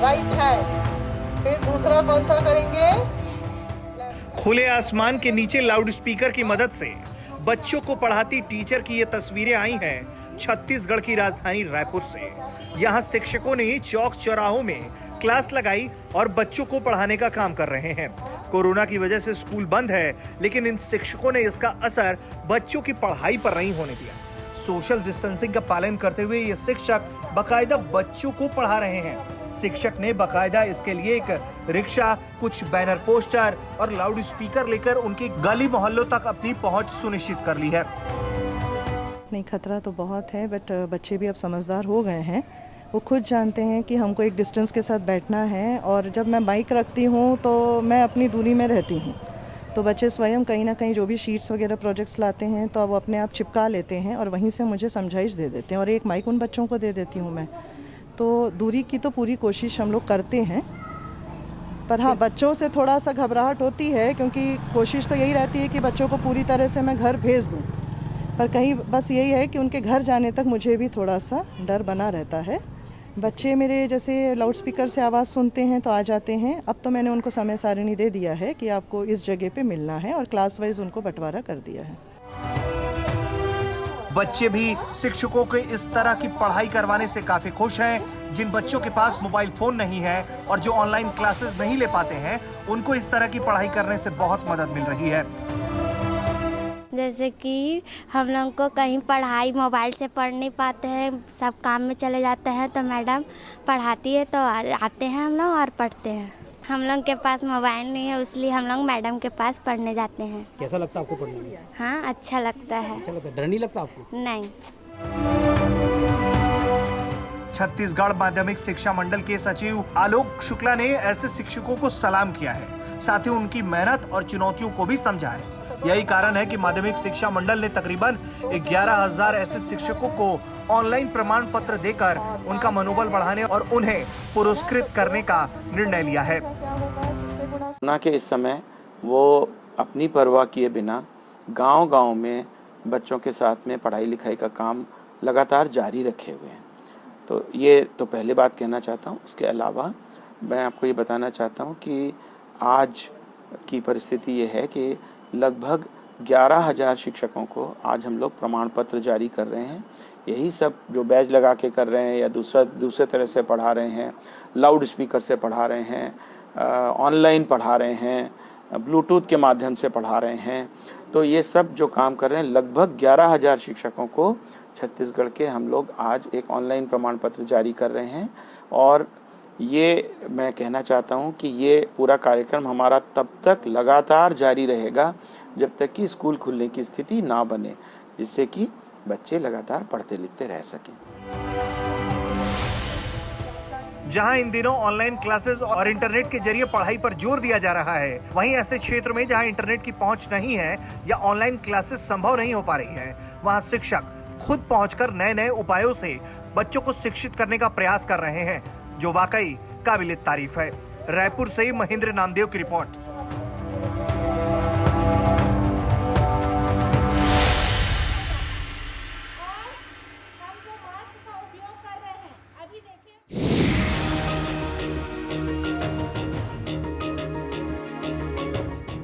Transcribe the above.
Right hand. फिर दूसरा कौन सा करेंगे? खुले आसमान के नीचे लाउड स्पीकर की मदद से बच्चों को पढ़ाती टीचर की ये तस्वीरें आई हैं छत्तीसगढ़ की राजधानी रायपुर से। यहाँ शिक्षकों ने चौक चौराहों में क्लास लगाई और बच्चों को पढ़ाने का काम कर रहे हैं। कोरोना की वजह से स्कूल बंद है, लेकिन इन शिक्षकों ने इसका असर बच्चों की पढ़ाई पर नहीं होने दिया। सोशल डिस्टेंसिंग का पालन करते हुए ये शिक्षक बाकायदा बच्चों को पढ़ा रहे हैं। शिक्षक ने बाकायदा इसके लिए एक रिक्शा, कुछ बैनर पोस्टर और लाउड स्पीकर लेकर उनकी गली मोहल्लों तक अपनी पहुंच सुनिश्चित कर ली है। नहीं, खतरा तो बहुत है, बट बच्चे भी अब समझदार हो गए हैं। वो खुद जानते हैं कि हमको एक डिस्टेंस के साथ बैठना है, और जब मैं माइक रखती हूँ तो मैं अपनी दूरी में रहती हूँ। तो बच्चे स्वयं कहीं ना कहीं जो भी शीट्स वगैरह प्रोजेक्ट्स लाते हैं तो वो अपने आप चिपका लेते हैं और वहीं से मुझे समझाइश दे देते हैं, और एक माइक उन बच्चों को दे देती हूँ मैं। तो दूरी की तो पूरी कोशिश हम लोग करते हैं, पर हाँ, बच्चों से थोड़ा सा घबराहट होती है, क्योंकि कोशिश तो यही रहती है कि बच्चों को पूरी तरह से मैं घर भेज दूँ, पर कहीं बस यही है कि उनके घर जाने तक मुझे भी थोड़ा सा डर बना रहता है। बच्चे मेरे जैसे लाउड स्पीकर से आवाज़ सुनते हैं तो आ जाते हैं। अब तो मैंने उनको समय सारिणी दे दिया है कि आपको इस जगह पे मिलना है, और क्लास वाइज उनको बंटवारा कर दिया है। बच्चे भी शिक्षकों के इस तरह की पढ़ाई करवाने से काफी खुश हैं। जिन बच्चों के पास मोबाइल फोन नहीं है और जो ऑनलाइन क्लासेस नहीं ले पाते हैं, उनको इस तरह की पढ़ाई करने से बहुत मदद मिल रही है। जैसे कि हम लोग को कहीं पढ़ाई मोबाइल से पढ़ नहीं पाते हैं, सब काम में चले जाते हैं, तो मैडम पढ़ाती है तो आते हैं हम लोग और पढ़ते हैं। हम लोग के पास मोबाइल नहीं है, इसलिए हम लोग मैडम के पास पढ़ने जाते हैं। कैसा लगता है आपको पढ़ने में? हाँ, अच्छा लगता है। अच्छा लगता है? डर नहीं लगता आपको? नहीं। छत्तीसगढ़ माध्यमिक शिक्षा मंडल के सचिव आलोक शुक्ला ने ऐसे शिक्षकों को सलाम किया है, साथ ही उनकी मेहनत और चुनौतियों को भी समझा है। यही कारण है कि माध्यमिक शिक्षा मंडल ने तकरीबन 11,000 ऐसे शिक्षकों को ऑनलाइन प्रमाण पत्र देकर उनका मनोबल बढ़ाने और उन्हें पुरस्कृत करने का निर्णय लिया है। कोरोना के इस समय वो अपनी परवाह किए बिना गांव-गांव में बच्चों के साथ में पढ़ाई लिखाई का काम लगातार जारी रखे हुए हैं। तो ये तो पहली बात कहना चाहता हूँ। उसके अलावा मैं आपको ये बताना चाहता हूँ कि आज की परिस्थिति ये है कि लगभग 11,000 शिक्षकों को आज हम लोग प्रमाण पत्र जारी कर रहे हैं। यही सब जो बैच लगा के कर रहे हैं या दूसरे तरह से पढ़ा रहे हैं, लाउड स्पीकर से पढ़ा रहे हैं, ऑनलाइन पढ़ा रहे हैं, ब्लूटूथ के माध्यम से पढ़ा रहे हैं, तो ये सब जो काम कर रहे हैं, लगभग 11,000 शिक्षकों को छत्तीसगढ़ के हम लोग आज एक ऑनलाइन प्रमाण पत्र जारी कर रहे हैं। और ये मैं कहना चाहता हूँ कि ये पूरा कार्यक्रम हमारा तब तक लगातार जारी रहेगा जब तक कि स्कूल खुलने की स्थिति ना बने, जिससे कि बच्चे लगातार पढ़ते लिखते रह सकें। जहां इन दिनों ऑनलाइन क्लासेस और इंटरनेट के जरिए पढ़ाई पर जोर दिया जा रहा है, वहीं ऐसे क्षेत्र में जहां इंटरनेट की पहुंच नहीं है या ऑनलाइन क्लासेस संभव नहीं हो पा रही है, वहां शिक्षक खुद पहुंचकर नए-नए उपायों से बच्चों को शिक्षित करने का प्रयास कर रहे हैं, जो वाकई काबिल तारीफ है। रायपुर से महेंद्र नामदेव की रिपोर्ट।